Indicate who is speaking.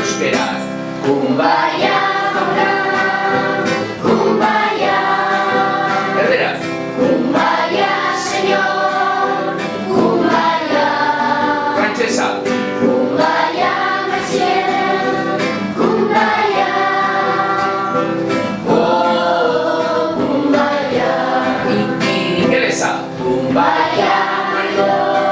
Speaker 1: Euskeraz. Kumbaya,
Speaker 2: Kumbaya,
Speaker 1: erderaz.
Speaker 2: Kumbaya, señor, Kumbaya,
Speaker 1: Frantsesa.
Speaker 2: Kumbaya, monsieur, Kumbaya, oh, Kumbaya,
Speaker 1: Ingelesa.
Speaker 2: Kumbaya, my lord.